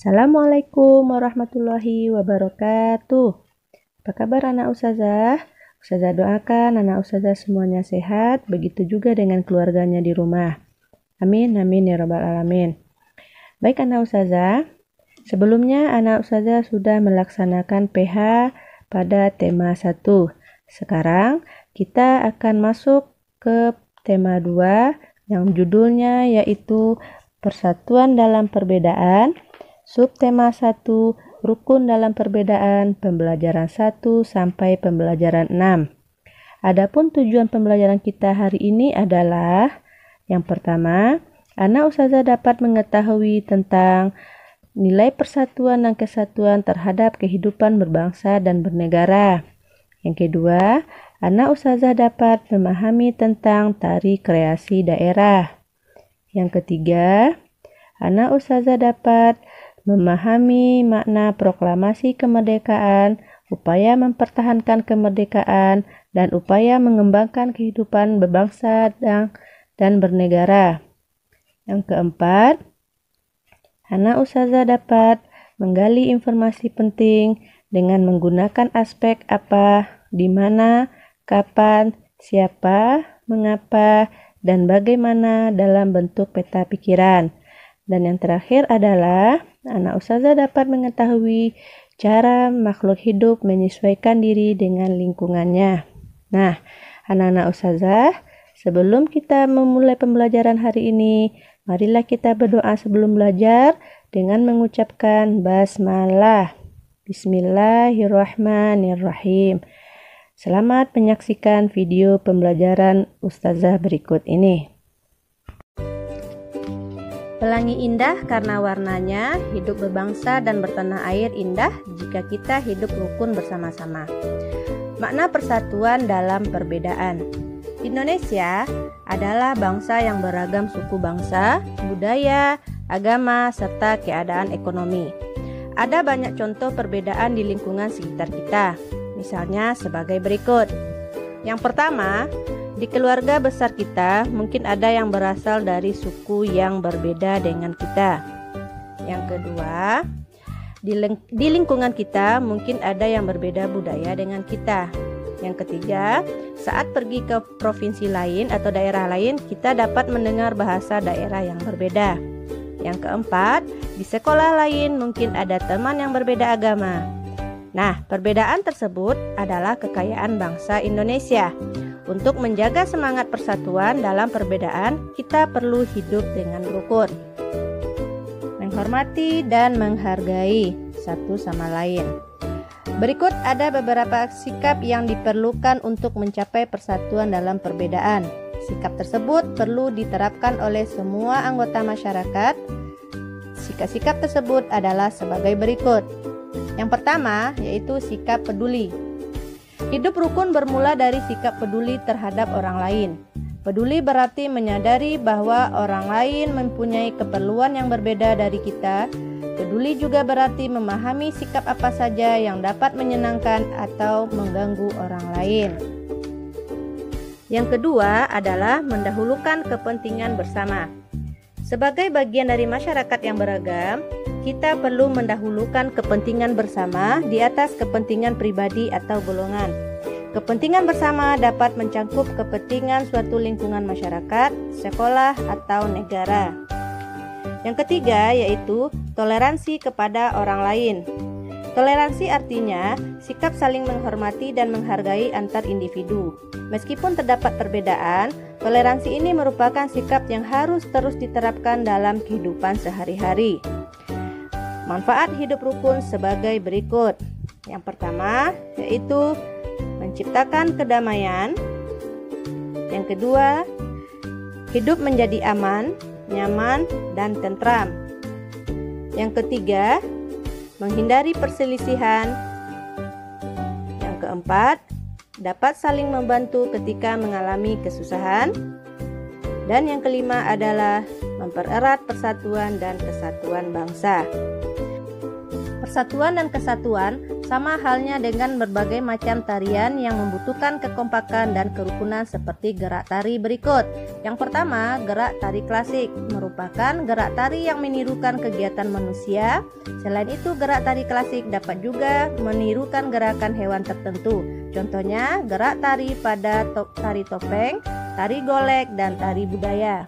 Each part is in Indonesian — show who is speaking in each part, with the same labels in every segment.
Speaker 1: Assalamualaikum warahmatullahi wabarakatuh. Apa kabar anak ustazah? Ustazah doakan anak ustazah semuanya sehat, begitu juga dengan keluarganya di rumah. Amin, amin ya rabbal alamin. Baik anak ustazah, sebelumnya anak ustazah sudah melaksanakan PH pada tema 1. Sekarang kita akan masuk ke tema 2 yang judulnya yaitu Persatuan dalam Perbedaan. Subtema 1, Rukun dalam Perbedaan, pembelajaran 1 sampai pembelajaran 6. Adapun tujuan pembelajaran kita hari ini adalah yang pertama, anak ustazah dapat mengetahui tentang nilai persatuan dan kesatuan terhadap kehidupan berbangsa dan bernegara. Yang kedua, anak ustazah dapat memahami tentang tari kreasi daerah. Yang ketiga, anak ustazah dapat memahami makna proklamasi kemerdekaan, upaya mempertahankan kemerdekaan, dan upaya mengembangkan kehidupan berbangsa dan bernegara. Yang keempat, anak ustazah dapat menggali informasi penting dengan menggunakan aspek apa, di mana, kapan, siapa, mengapa, dan bagaimana dalam bentuk peta pikiran. Dan yang terakhir adalah anak ustazah dapat mengetahui cara makhluk hidup menyesuaikan diri dengan lingkungannya. Nah, anak-anak ustazah, sebelum kita memulai pembelajaran hari ini, marilah kita berdoa sebelum belajar dengan mengucapkan basmalah. Bismillahirrahmanirrahim. Selamat menyaksikan video pembelajaran ustazah berikut ini. Pelangi indah karena warnanya, hidup berbangsa dan bertanah air indah jika kita hidup rukun bersama-sama. Makna persatuan dalam perbedaan. Indonesia adalah bangsa yang beragam suku bangsa, budaya, agama, serta keadaan ekonomi. Ada banyak contoh perbedaan di lingkungan sekitar kita, misalnya sebagai berikut. Yang pertama, di keluarga besar kita mungkin ada yang berasal dari suku yang berbeda dengan kita. Yang kedua, di lingkungan kita mungkin ada yang berbeda budaya dengan kita. Yang ketiga, saat pergi ke provinsi lain atau daerah lain, kita dapat mendengar bahasa daerah yang berbeda. Yang keempat, di sekolah lain mungkin ada teman yang berbeda agama. Nah, perbedaan tersebut adalah kekayaan bangsa Indonesia. Untuk menjaga semangat persatuan dalam perbedaan, kita perlu hidup dengan rukun, menghormati dan menghargai satu sama lain. Berikut ada beberapa sikap yang diperlukan untuk mencapai persatuan dalam perbedaan. Sikap tersebut perlu diterapkan oleh semua anggota masyarakat. Sikap-sikap tersebut adalah sebagai berikut. Yang pertama yaitu sikap peduli. Hidup rukun bermula dari sikap peduli terhadap orang lain. Peduli berarti menyadari bahwa orang lain mempunyai keperluan yang berbeda dari kita. Peduli juga berarti memahami sikap apa saja yang dapat menyenangkan atau mengganggu orang lain. Yang kedua adalah mendahulukan kepentingan bersama. Sebagai bagian dari masyarakat yang beragam, kita perlu mendahulukan kepentingan bersama di atas kepentingan pribadi atau golongan. Kepentingan bersama dapat mencakup kepentingan suatu lingkungan masyarakat, sekolah, atau negara. Yang ketiga yaitu toleransi kepada orang lain. Toleransi artinya sikap saling menghormati dan menghargai antar individu. Meskipun terdapat perbedaan, toleransi ini merupakan sikap yang harus terus diterapkan dalam kehidupan sehari-hari. Manfaat hidup rukun sebagai berikut. Yang pertama yaitu menciptakan kedamaian. Yang kedua, hidup menjadi aman, nyaman, dan tentram. Yang ketiga, menghindari perselisihan. Yang keempat, dapat saling membantu ketika mengalami kesusahan. Dan yang kelima adalah mempererat persatuan dan kesatuan bangsa. Persatuan dan kesatuan Sama halnya dengan berbagai macam tarian yang membutuhkan kekompakan dan kerukunan seperti gerak tari berikut. Yang pertama, gerak tari klasik merupakan gerak tari yang menirukan kegiatan manusia. Selain itu, gerak tari klasik dapat juga menirukan gerakan hewan tertentu. Contohnya, gerak tari pada tari topeng, tari golek, dan tari budaya.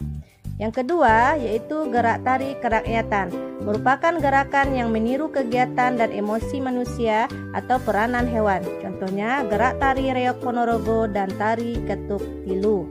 Speaker 1: Yang kedua yaitu gerak tari kerakyatan, merupakan gerakan yang meniru kegiatan dan emosi manusia atau peranan hewan. Contohnya gerak tari reok Ponorogo dan tari ketuk tilu.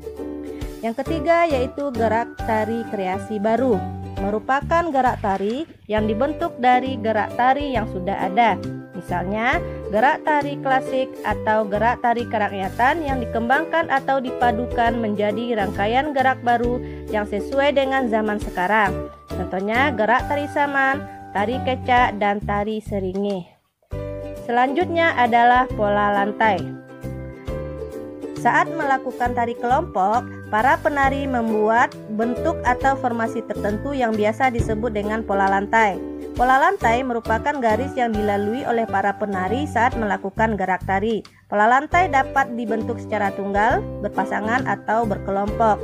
Speaker 1: Yang ketiga yaitu gerak tari kreasi baru, merupakan gerak tari yang dibentuk dari gerak tari yang sudah ada. Misalnya, gerak tari klasik atau gerak tari kerakyatan yang dikembangkan atau dipadukan menjadi rangkaian gerak baru yang sesuai dengan zaman sekarang. Contohnya, gerak tari saman, tari kecak, dan tari seringe. Selanjutnya adalah pola lantai. Saat melakukan tari kelompok, para penari membuat bentuk atau formasi tertentu yang biasa disebut dengan pola lantai. Pola lantai merupakan garis yang dilalui oleh para penari saat melakukan gerak tari. Pola lantai dapat dibentuk secara tunggal, berpasangan, atau berkelompok.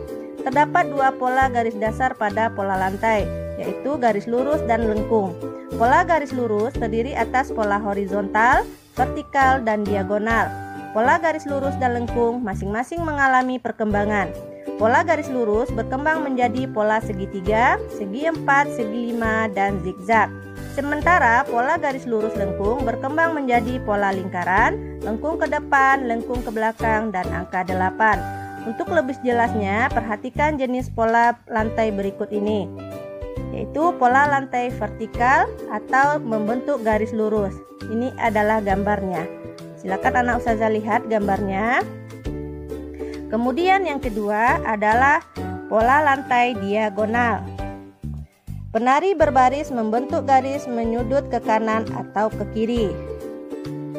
Speaker 1: Terdapat dua pola garis dasar pada pola lantai, yaitu garis lurus dan lengkung. Pola garis lurus terdiri atas pola horizontal, vertikal, dan diagonal. Pola garis lurus dan lengkung masing-masing mengalami perkembangan. Pola garis lurus berkembang menjadi pola segitiga, segi empat, segi lima, dan zigzag. Sementara pola garis lurus lengkung berkembang menjadi pola lingkaran, lengkung ke depan, lengkung ke belakang, dan angka 8. Untuk lebih jelasnya, perhatikan jenis pola lantai berikut ini, yaitu pola lantai vertikal atau membentuk garis lurus. Ini adalah gambarnya. Silakan anak ustazah lihat gambarnya. Kemudian yang kedua adalah pola lantai diagonal. Penari berbaris membentuk garis menyudut ke kanan atau ke kiri.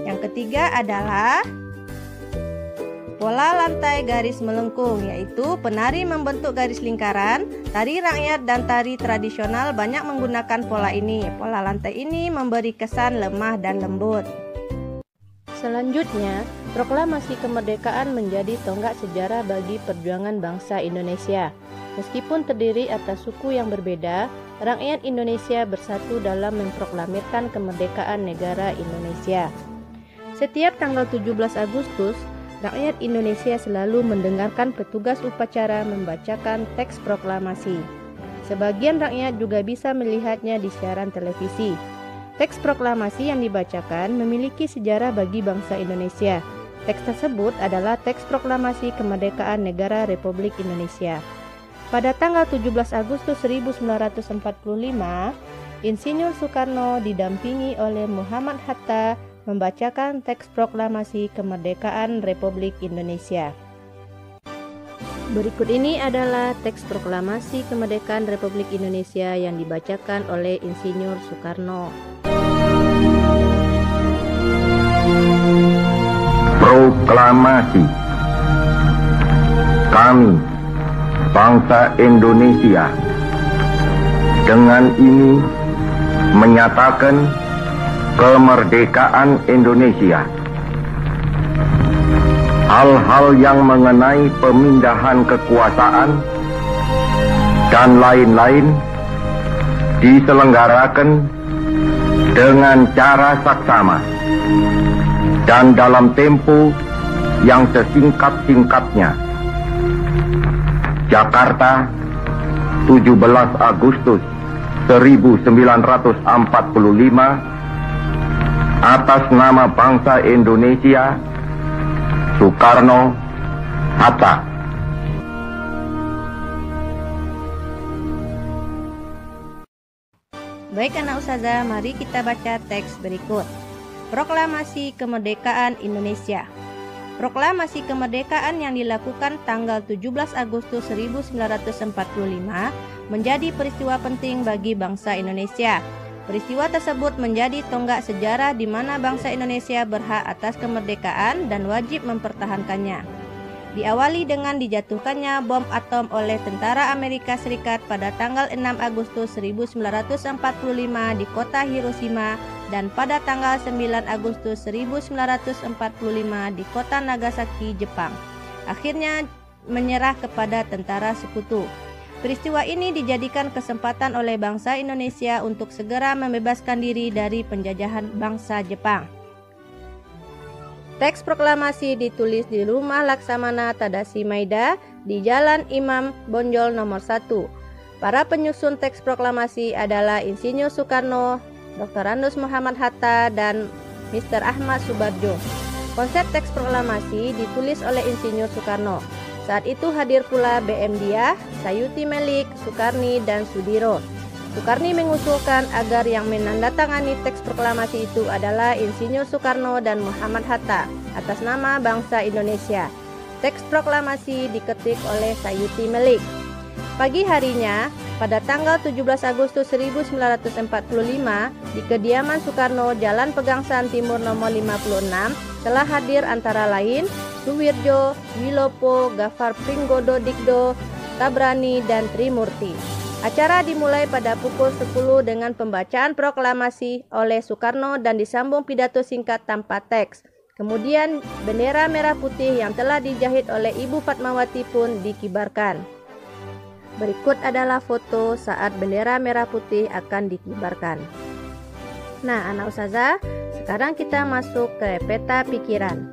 Speaker 1: Yang ketiga adalah pola lantai garis melengkung, yaitu penari membentuk garis lingkaran. Tari rakyat dan tari tradisional banyak menggunakan pola ini. Pola lantai ini memberi kesan lemah dan lembut. Selanjutnya, proklamasi kemerdekaan menjadi tonggak sejarah bagi perjuangan bangsa Indonesia. Meskipun terdiri atas suku yang berbeda, rakyat Indonesia bersatu dalam memproklamirkan kemerdekaan negara Indonesia. Setiap tanggal 17 Agustus, rakyat Indonesia selalu mendengarkan petugas upacara membacakan teks proklamasi. Sebagian rakyat juga bisa melihatnya di siaran televisi. Teks proklamasi yang dibacakan memiliki sejarah bagi bangsa Indonesia. Teks tersebut adalah teks proklamasi kemerdekaan negara Republik Indonesia. Pada tanggal 17 Agustus 1945, Insinyur Soekarno didampingi oleh Muhammad Hatta membacakan teks proklamasi kemerdekaan Republik Indonesia. Berikut ini adalah teks proklamasi kemerdekaan Republik Indonesia yang dibacakan oleh Insinyur Soekarno.
Speaker 2: Proklamasi. Kami, bangsa Indonesia, dengan ini menyatakan kemerdekaan Indonesia. Hal-hal yang mengenai pemindahan kekuasaan dan lain-lain diselenggarakan dengan cara saksama dan dalam tempo yang sesingkat-singkatnya. Jakarta, 17 Agustus 1945, atas nama bangsa Indonesia, Soekarno Hatta.
Speaker 1: Baik anak ustazah, mari kita baca teks berikut. Proklamasi Kemerdekaan Indonesia. Proklamasi kemerdekaan yang dilakukan tanggal 17 Agustus 1945 menjadi peristiwa penting bagi bangsa Indonesia. Peristiwa tersebut menjadi tonggak sejarah di mana bangsa Indonesia berhak atas kemerdekaan dan wajib mempertahankannya. Diawali dengan dijatuhkannya bom atom oleh tentara Amerika Serikat pada tanggal 6 Agustus 1945 di kota Hiroshima dan pada tanggal 9 Agustus 1945 di kota Nagasaki, Jepang. Akhirnya menyerah kepada tentara sekutu. Peristiwa ini dijadikan kesempatan oleh bangsa Indonesia untuk segera membebaskan diri dari penjajahan bangsa Jepang. Teks proklamasi ditulis di Rumah Laksamana Tadashi Maeda di Jalan Imam Bonjol nomor 1. Para penyusun teks proklamasi adalah Insinyur Soekarno, Dr. Andes Muhammad Hatta, dan Mr. Ahmad Subarjo. Konsep teks proklamasi ditulis oleh Insinyur Soekarno. Saat itu hadir pula BM Diah, Sayuti Melik, Sukarni, dan Sudiro. Sukarni mengusulkan agar yang menandatangani teks proklamasi itu adalah Insinyur Soekarno dan Muhammad Hatta atas nama bangsa Indonesia. Teks proklamasi diketik oleh Sayuti Melik. Pagi harinya, pada tanggal 17 Agustus 1945, di kediaman Soekarno, Jalan Pegangsaan Timur nomor 56, telah hadir antara lain Suwirjo, Wilopo, Gafar Pringgodo Dikdo, Tabrani, dan Trimurti. Acara dimulai pada pukul 10 dengan pembacaan proklamasi oleh Soekarno dan disambung pidato singkat tanpa teks. Kemudian bendera merah putih yang telah dijahit oleh Ibu Fatmawati pun dikibarkan. Berikut adalah foto saat bendera merah putih akan dikibarkan. Nah, anak ustazah, sekarang kita masuk ke peta pikiran.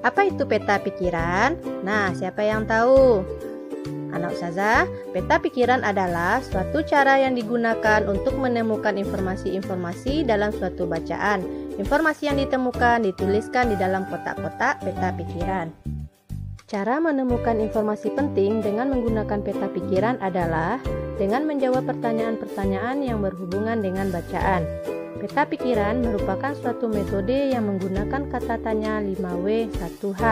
Speaker 1: Apa itu peta pikiran? Nah, siapa yang tahu? Anak ustazah, peta pikiran adalah suatu cara yang digunakan untuk menemukan informasi-informasi dalam suatu bacaan. Informasi yang ditemukan dituliskan di dalam kotak-kotak peta pikiran. Cara menemukan informasi penting dengan menggunakan peta pikiran adalah dengan menjawab pertanyaan-pertanyaan yang berhubungan dengan bacaan. Peta pikiran merupakan suatu metode yang menggunakan kata tanya 5W 1H.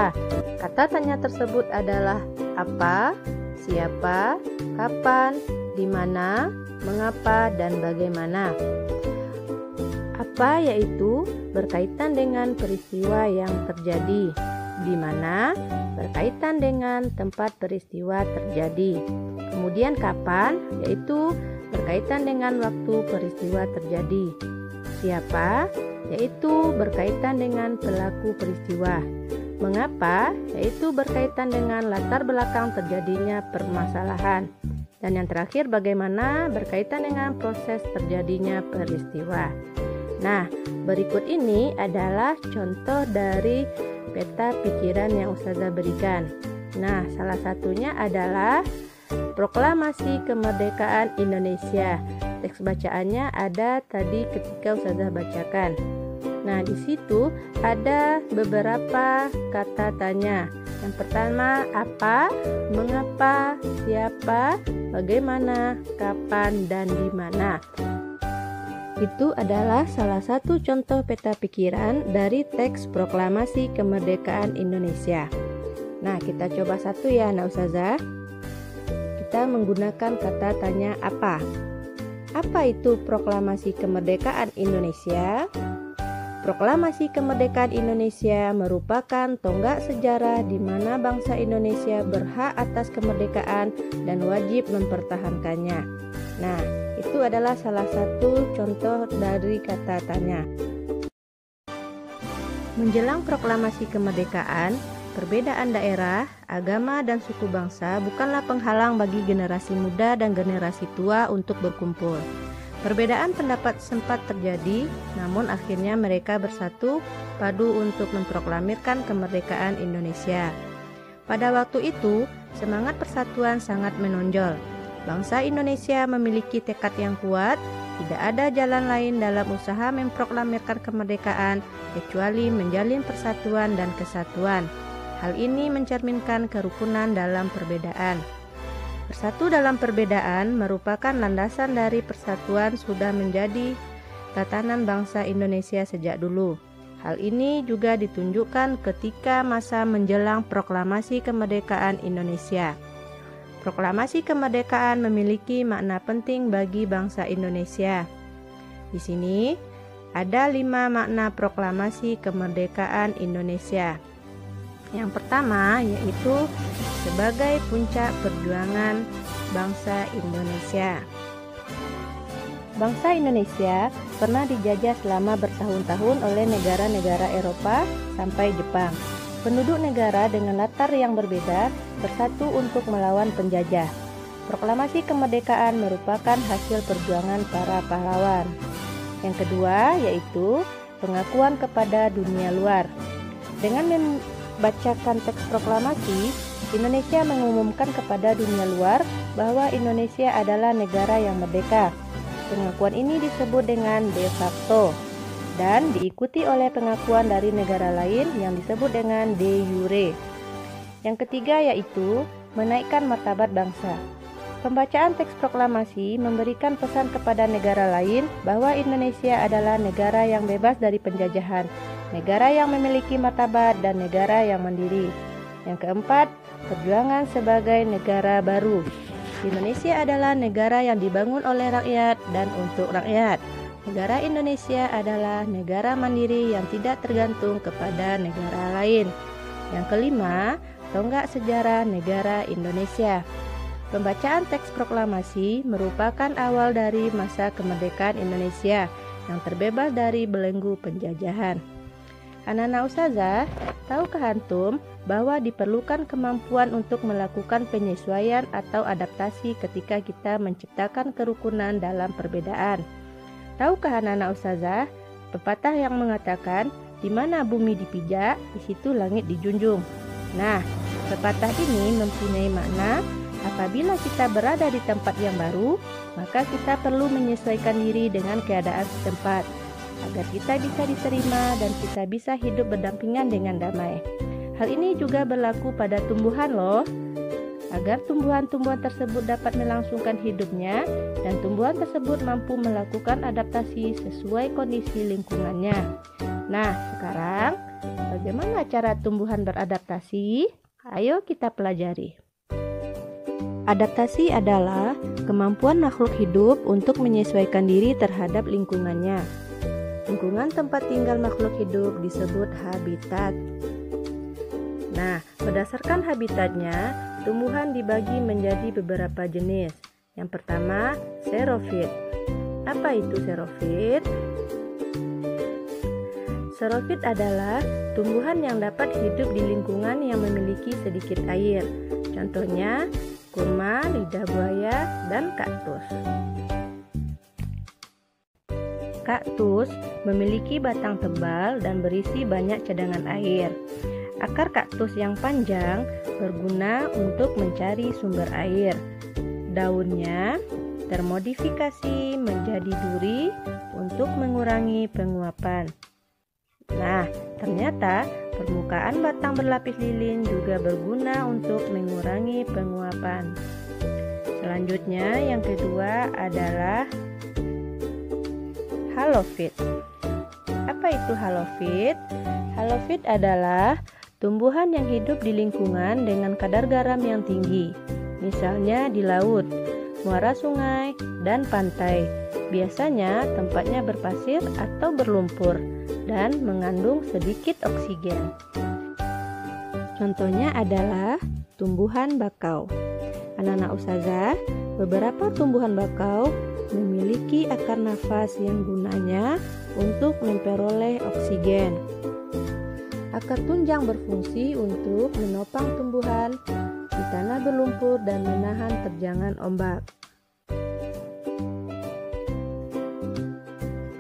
Speaker 1: Kata tanya tersebut adalah apa, siapa, kapan, di mana, mengapa, dan bagaimana. Apa yaitu berkaitan dengan peristiwa yang terjadi. Di mana berkaitan dengan tempat peristiwa terjadi. Kemudian kapan yaitu berkaitan dengan waktu peristiwa terjadi. Siapa yaitu berkaitan dengan pelaku peristiwa. Mengapa yaitu berkaitan dengan latar belakang terjadinya permasalahan. Dan yang terakhir bagaimana berkaitan dengan proses terjadinya peristiwa. Nah, berikut ini adalah contoh dari peta pikiran yang ustazah berikan. Nah, salah satunya adalah Proklamasi Kemerdekaan Indonesia. Teks bacaannya ada tadi ketika ustazah bacakan. Nah, di situ ada beberapa kata tanya. Yang pertama, apa, mengapa, siapa, bagaimana, kapan, dan di mana. Itu adalah salah satu contoh peta pikiran dari teks Proklamasi Kemerdekaan Indonesia. Nah, kita coba satu ya, anak ustazah. Kita menggunakan kata tanya apa. Apa itu Proklamasi Kemerdekaan Indonesia? Proklamasi Kemerdekaan Indonesia merupakan tonggak sejarah di mana bangsa Indonesia berhak atas kemerdekaan dan wajib mempertahankannya. Nah, itu adalah salah satu contoh dari kata tanya. Menjelang proklamasi kemerdekaan, perbedaan daerah, agama, dan suku bangsa bukanlah penghalang bagi generasi muda dan generasi tua untuk berkumpul. Perbedaan pendapat sempat terjadi, namun akhirnya mereka bersatu padu untuk memproklamirkan kemerdekaan Indonesia. Pada waktu itu, semangat persatuan sangat menonjol. Bangsa Indonesia memiliki tekad yang kuat, tidak ada jalan lain dalam usaha memproklamirkan kemerdekaan kecuali menjalin persatuan dan kesatuan. Hal ini mencerminkan kerukunan dalam perbedaan. Bersatu dalam perbedaan merupakan landasan dari persatuan sudah menjadi tatanan bangsa Indonesia sejak dulu. Hal ini juga ditunjukkan ketika masa menjelang proklamasi kemerdekaan Indonesia. Proklamasi kemerdekaan memiliki makna penting bagi bangsa Indonesia. Di sini ada 5 makna proklamasi kemerdekaan Indonesia. Yang pertama yaitu sebagai puncak perjuangan bangsa Indonesia. Bangsa Indonesia pernah dijajah selama bertahun-tahun oleh negara-negara Eropa sampai Jepang. Penduduk negara dengan latar yang berbeda bersatu untuk melawan penjajah. Proklamasi kemerdekaan merupakan hasil perjuangan para pahlawan. Yang kedua yaitu pengakuan kepada dunia luar. Dengan membacakan teks proklamasi, Indonesia mengumumkan kepada dunia luar bahwa Indonesia adalah negara yang merdeka. Pengakuan ini disebut dengan de facto dan diikuti oleh pengakuan dari negara lain yang disebut dengan de jure. Yang ketiga yaitu menaikkan martabat bangsa. Pembacaan teks proklamasi memberikan pesan kepada negara lain bahwa Indonesia adalah negara yang bebas dari penjajahan, negara yang memiliki martabat dan negara yang mandiri. Yang keempat, perjuangan sebagai negara baru. Indonesia adalah negara yang dibangun oleh rakyat dan untuk rakyat. Negara Indonesia adalah negara mandiri yang tidak tergantung kepada negara lain. Yang kelima, tonggak sejarah negara Indonesia. Pembacaan teks proklamasi merupakan awal dari masa kemerdekaan Indonesia yang terbebas dari belenggu penjajahan. Anak-anak ustazah, tahukah antum bahwa diperlukan kemampuan untuk melakukan penyesuaian atau adaptasi ketika kita menciptakan kerukunan dalam perbedaan? Tahukah anak-anak ustazah, pepatah yang mengatakan, di mana bumi dipijak, di situ langit dijunjung. Nah, pepatah ini mempunyai makna, apabila kita berada di tempat yang baru, maka kita perlu menyesuaikan diri dengan keadaan setempat, agar kita bisa diterima dan kita bisa hidup berdampingan dengan damai. Hal ini juga berlaku pada tumbuhan loh. Agar tumbuhan-tumbuhan tersebut dapat melangsungkan hidupnya dan tumbuhan tersebut mampu melakukan adaptasi sesuai kondisi lingkungannya. Nah, sekarang bagaimana cara tumbuhan beradaptasi? Ayo kita pelajari. Adaptasi adalah kemampuan makhluk hidup untuk menyesuaikan diri terhadap lingkungannya. Lingkungan tempat tinggal makhluk hidup disebut habitat. Nah, berdasarkan habitatnya, tumbuhan dibagi menjadi beberapa jenis. Yang pertama, xerofit. Apa itu xerofit? Xerofit adalah tumbuhan yang dapat hidup di lingkungan yang memiliki sedikit air. Contohnya, kurma, lidah buaya, dan kaktus. Kaktus memiliki batang tebal dan berisi banyak cadangan air. Akar kaktus yang panjang berguna untuk mencari sumber air. Daunnya termodifikasi menjadi duri untuk mengurangi penguapan. Nah, ternyata permukaan batang berlapis lilin juga berguna untuk mengurangi penguapan. Selanjutnya, yang kedua adalah halofit. Apa itu halofit? Halofit adalah tumbuhan yang hidup di lingkungan dengan kadar garam yang tinggi, misalnya di laut, muara sungai, dan pantai. Biasanya tempatnya berpasir atau berlumpur dan mengandung sedikit oksigen. Contohnya adalah tumbuhan bakau. Anak-anak ustazah, beberapa tumbuhan bakau memiliki akar nafas yang gunanya untuk memperoleh oksigen. Akar tunjang berfungsi untuk menopang tumbuhan di tanah berlumpur dan menahan terjangan ombak.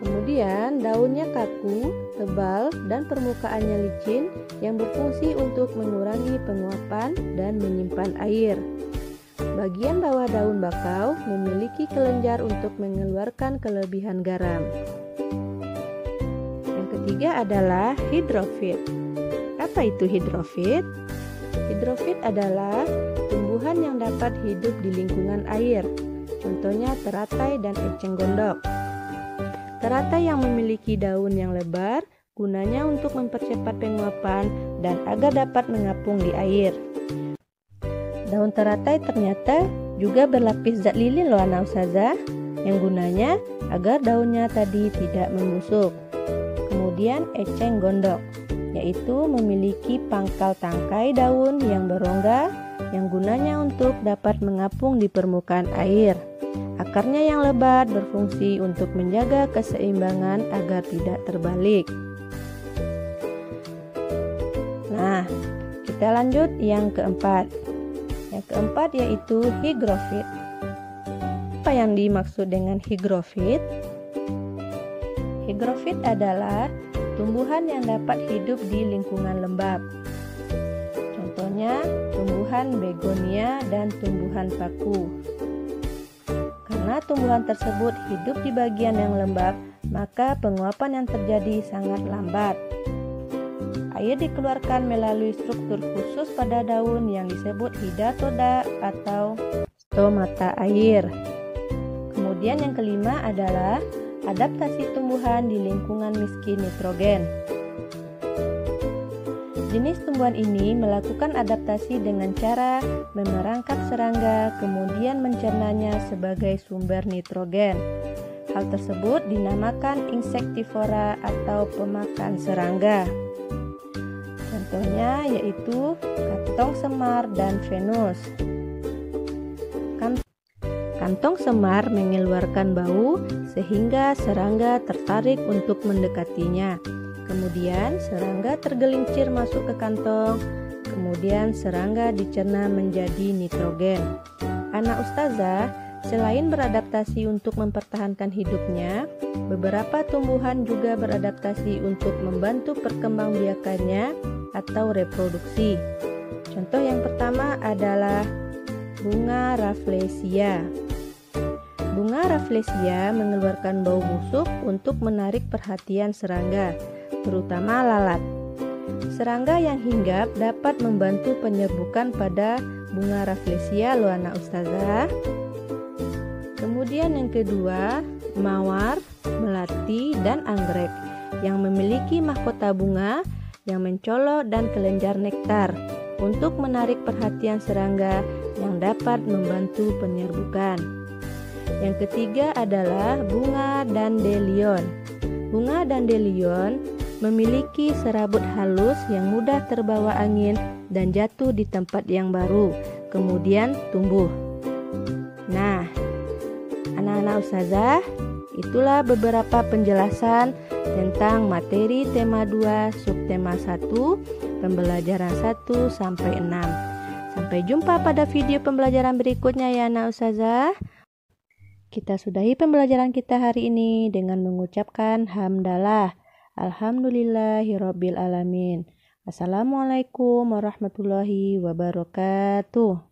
Speaker 1: Kemudian daunnya kaku, tebal, dan permukaannya licin yang berfungsi untuk mengurangi penguapan dan menyimpan air. Bagian bawah daun bakau memiliki kelenjar untuk mengeluarkan kelebihan garam. Yang ketiga adalah hidrofit. Apa itu hidrofit? Hidrofit adalah tumbuhan yang dapat hidup di lingkungan air. Contohnya teratai dan eceng gondok. Teratai yang memiliki daun yang lebar gunanya untuk mempercepat penguapan dan agar dapat mengapung di air. Daun teratai ternyata juga berlapis zat lilin loh anak ustazah, yang gunanya agar daunnya tadi tidak membusuk. Kemudian eceng gondok, yaitu memiliki pangkal tangkai daun yang berongga yang gunanya untuk dapat mengapung di permukaan air. Akarnya yang lebat berfungsi untuk menjaga keseimbangan agar tidak terbalik. Nah, kita lanjut yang keempat. Yang keempat yaitu higrofit. Apa yang dimaksud dengan higrofit? Higrofit adalah tumbuhan yang dapat hidup di lingkungan lembab. Contohnya tumbuhan begonia dan tumbuhan paku. Karena tumbuhan tersebut hidup di bagian yang lembab, maka penguapan yang terjadi sangat lambat. Air dikeluarkan melalui struktur khusus pada daun yang disebut hidatoda atau stomata air. Kemudian yang kelima adalah adaptasi tumbuhan di lingkungan miskin nitrogen. Jenis tumbuhan ini melakukan adaptasi dengan cara memerangkap serangga, kemudian mencernanya sebagai sumber nitrogen. Hal tersebut dinamakan insektivora atau pemakan serangga. Contohnya yaitu kantong semar dan venus. Kantong semar mengeluarkan bau sehingga serangga tertarik untuk mendekatinya. Kemudian serangga tergelincir masuk ke kantong, kemudian serangga dicerna menjadi nitrogen. Anak ustazah, selain beradaptasi untuk mempertahankan hidupnya, beberapa tumbuhan juga beradaptasi untuk membantu perkembangbiakannya atau reproduksi. Contoh yang pertama adalah bunga Rafflesia. Bunga Rafflesia mengeluarkan bau busuk untuk menarik perhatian serangga, terutama lalat. Serangga yang hinggap dapat membantu penyerbukan pada bunga Rafflesia loh anak ustazah. Kemudian yang kedua, mawar, melati, dan anggrek yang memiliki mahkota bunga yang mencolok dan kelenjar nektar untuk menarik perhatian serangga yang dapat membantu penyerbukan. Yang ketiga adalah bunga dandelion. Bunga dandelion memiliki serabut halus yang mudah terbawa angin dan jatuh di tempat yang baru, kemudian tumbuh. Nah, anak-anak ustazah, itulah beberapa penjelasan tentang materi tema 2 subtema 1 pembelajaran 1 sampai 6. Sampai jumpa pada video pembelajaran berikutnya ya anak ustazah. Kita sudahi pembelajaran kita hari ini dengan mengucapkan hamdalah. Alhamdulillahirabbil alamin. Assalamualaikum warahmatullahi wabarakatuh.